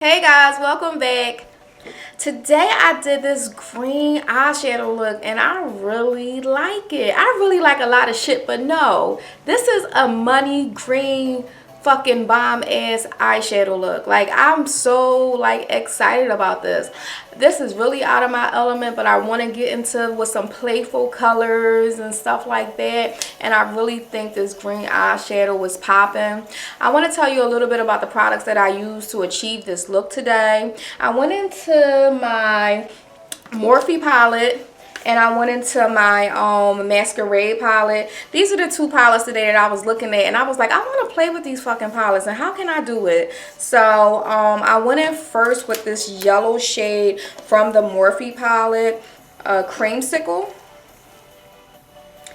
Hey guys, welcome back. Today I did this green eyeshadow look and I really like it. I really like a lot of shit, but no, this is a money green fucking bomb ass eyeshadow look. Like, I'm so like excited about this. This is really out of my element, but I want to get into with some playful colors and stuff like that, and I really think this green eyeshadow was popping. I want to tell you a little bit about the products that I used to achieve this look today. I went into my Morphe palette and I went into my masquerade palette. These are the two palettes today that I was looking at, and I was like, I want to play with these fucking palettes, and how can I do it? So I went in first with this yellow shade from the Morphe palette, Creamsicle.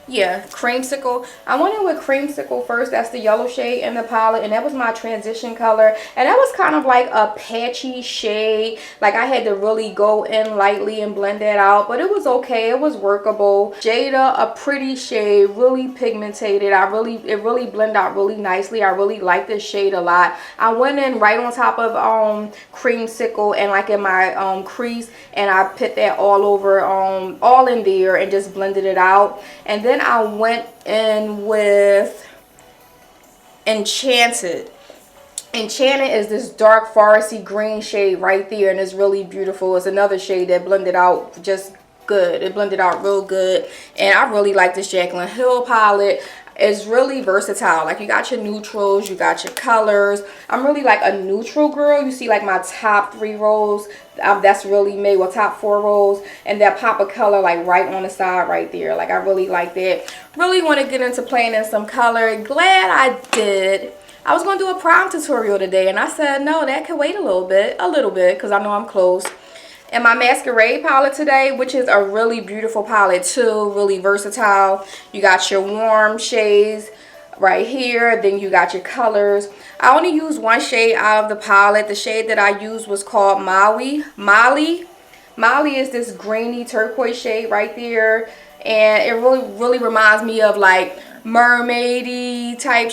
Yeah, Creamsicle. I went in with Creamsicle first. That's the yellow shade in the palette, and that was my transition color, and that was kind of like a patchy shade. Like, I had to really go in lightly and blend that out, but it was okay. It was workable. Jada, a pretty shade, really pigmented. It really blended out really nicely. I really like this shade a lot. I went in right on top of Creamsicle and like in my crease, and I put that all over all in there and just blended it out. And then I went in with Enchanted. Enchanted is this dark foresty green shade right there, and it's really beautiful. It's another shade that blended out just good. It blended out real good, and I really like this Jaclyn Hill palette. It's really versatile. Like, you got your neutrals, you got your colors. I'm really like a neutral girl. You see like my top 3 rows, that's really me. Well, top 4 rows, and that pop of color like right on the side right there. Like, I really like that. Really want to get into playing in some color. Glad I did. I was going to do a prom tutorial today, and I said no, that could wait a little bit, because I know I'm close. And my masquerade palette today, which is a really beautiful palette too, really versatile. You got your warm shades right here, then you got your colors. I only used one shade out of the palette. The shade that I used was called Molly. Molly is this greeny turquoise shade right there, and it really reminds me of like mermaidy type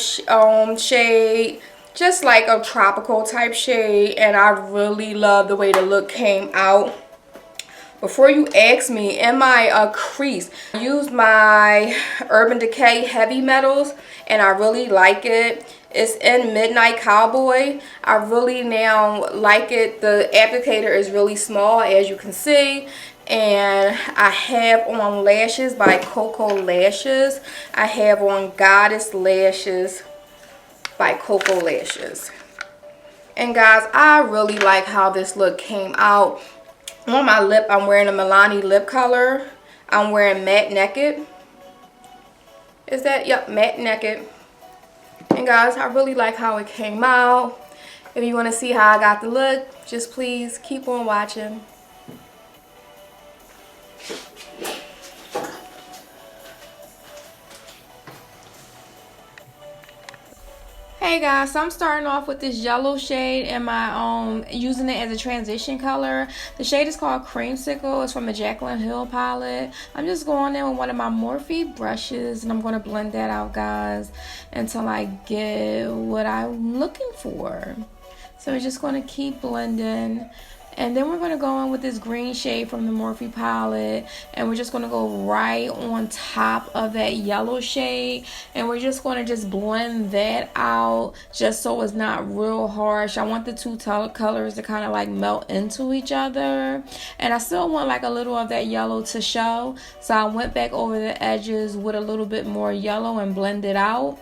shade, just like a tropical type shade, and I really love the way the look came out. Before you ask me, in my crease, I used my Urban Decay Heavy Metals, and I really like it. It's in Midnight Cowboy. I really now like it. The applicator is really small, as you can see. And I have on lashes by Coco Lashes. I have on Goddess Lashes by Coco Lashes. And guys, I really like how this look came out. On my lip, I'm wearing a Milani lip color. I'm wearing Matte Naked. Is that? Yep, Matte Naked. And guys, I really like how it came out. If you want to see how I got the look, just please keep on watching. Hey guys, so I'm starting off with this yellow shade in my using it as a transition color. The shade is called Creamsicle. It's from the Jaclyn Hill palette. I'm just going in with one of my Morphe brushes, and I'm going to blend that out, guys, until I get what I'm looking for. So we're just going to keep blending. And then we're going to go in with this green shade from the Morphe palette, and we're just going to go right on top of that yellow shade, and we're just going to just blend that out just so it's not real harsh. I want the two colors to kind of like melt into each other, and I still want like a little of that yellow to show, so I went back over the edges with a little bit more yellow and blend it out.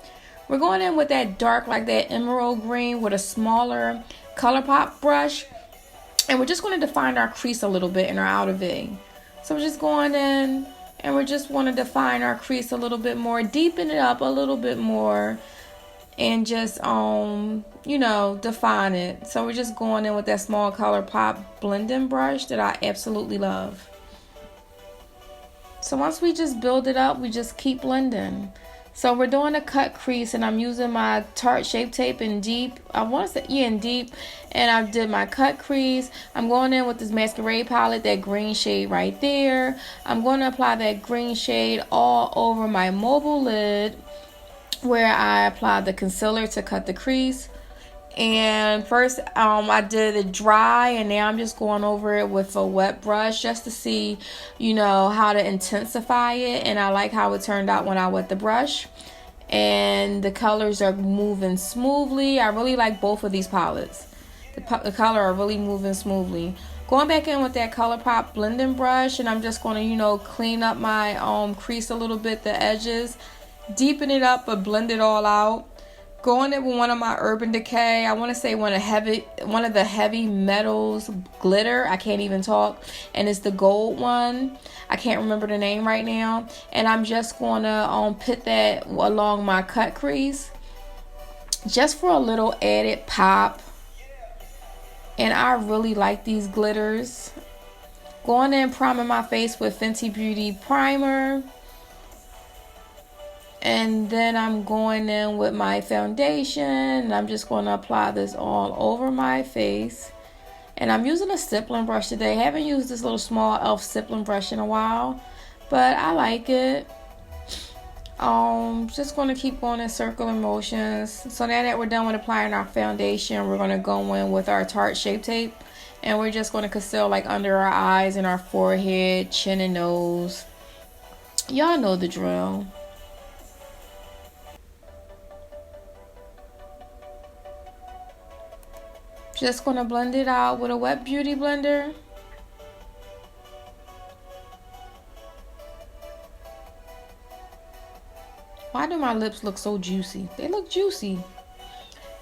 We're going in with that dark, like that emerald green, with a smaller ColourPop brush. And we're just going to define our crease a little bit in our outer V. So we're just going in, and we just want to define our crease a little bit more, deepen it up a little bit more, and just you know, define it. So we're just going in with that small ColourPop blending brush that I absolutely love. So once we just build it up, we just keep blending. So we're doing a cut crease, and I'm using my Tarte Shape Tape in Deep. I want to say, yeah, in Deep. And I did my cut crease. I'm going in with this masquerade palette, that green shade right there. I'm going to apply that green shade all over my mobile lid, where I applied the concealer to cut the crease. And first I did it dry, and now I'm just going over it with a wet brush just to see, you know, how to intensify it. And I like how it turned out when I wet the brush, and the colors are moving smoothly. I really like both of these palettes. The color are really moving smoothly. Going back in with that ColourPop blending brush, and I'm just going to, you know, clean up my crease a little bit, the edges, deepen it up, but blend it all out. Going in with one of my Urban Decay, I want to say one of the heavy metals glitter. I can't even talk. And it's the gold one. I can't remember the name right now. And I'm just going to put that along my cut crease, just for a little added pop. And I really like these glitters. Going in, priming my face with Fenty Beauty primer. And then I'm going in with my foundation, and I'm just going to apply this all over my face. And I'm using a stippling brush today. I haven't used this little small e.l.f. stippling brush in a while, but I like it. Just going to keep going in circular motions. So now that we're done with applying our foundation, we're going to go in with our Tarte Shape Tape, and we're just going to conceal like under our eyes and our forehead, chin and nose. Y'all know the drill. Just going to blend it out with a wet beauty blender. Why do my lips look so juicy? They look juicy.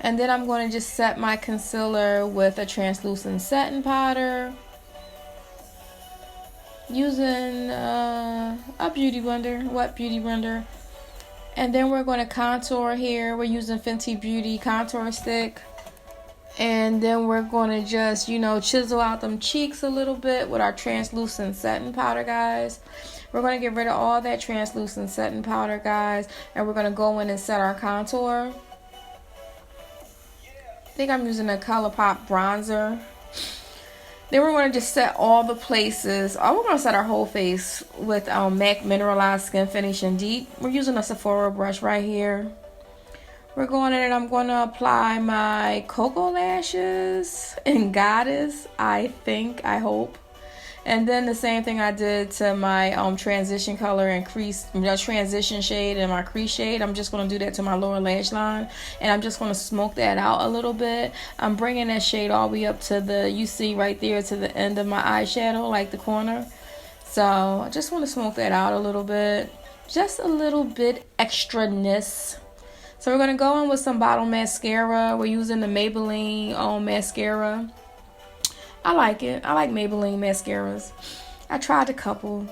And then I'm going to just set my concealer with a translucent setting powder, using a beauty blender, wet beauty blender. And then we're going to contour here. We're using Fenty Beauty contour stick. And then we're going to just, you know, chisel out them cheeks a little bit with our translucent setting powder, guys. We're going to get rid of all that translucent setting powder, guys. And we're going to go in and set our contour. I think I'm using a ColourPop bronzer. Then we're going to just set all the places. We're going to set our whole face with MAC Mineralized Skin Finish in Deep. We're using a Sephora brush right here. We're going in and I'm going to apply my Cocoa Lashes in Goddess, I hope. And then the same thing I did to my transition color and crease, transition shade and my crease shade. I'm just going to do that to my lower lash line. And I'm just going to smoke that out a little bit. I'm bringing that shade all the way up to the, you see right there, to the end of my eyeshadow, like the corner. So I just want to smoke that out a little bit. Just a little bit extra-ness. So we're going to go in with some bottle mascara. We're using the Maybelline mascara. I like it. I like Maybelline mascaras. I tried a couple.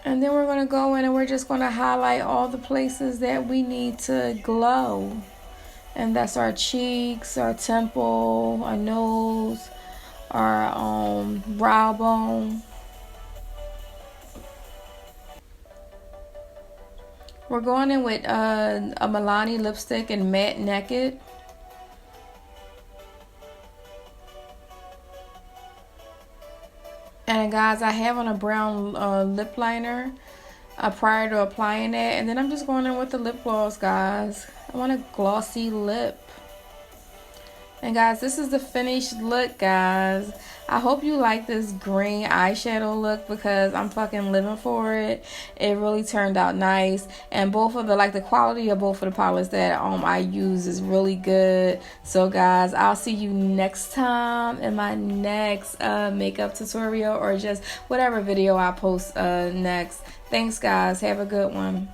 And then we're going to go in and we're just going to highlight all the places that we need to glow. And that's our cheeks, our temple, our nose, our brow bone. We're going in with a Milani lipstick in Matte Naked. And guys, I have on a brown lip liner prior to applying that. And then I'm just going in with the lip gloss, guys. I want a glossy lip. And guys, this is the finished look, guys. I hope you like this green eyeshadow look because I'm fucking living for it. It really turned out nice. And both of the quality of both of the palettes that I use is really good. So guys, I'll see you next time in my next makeup tutorial or just whatever video I post next. Thanks guys. Have a good one.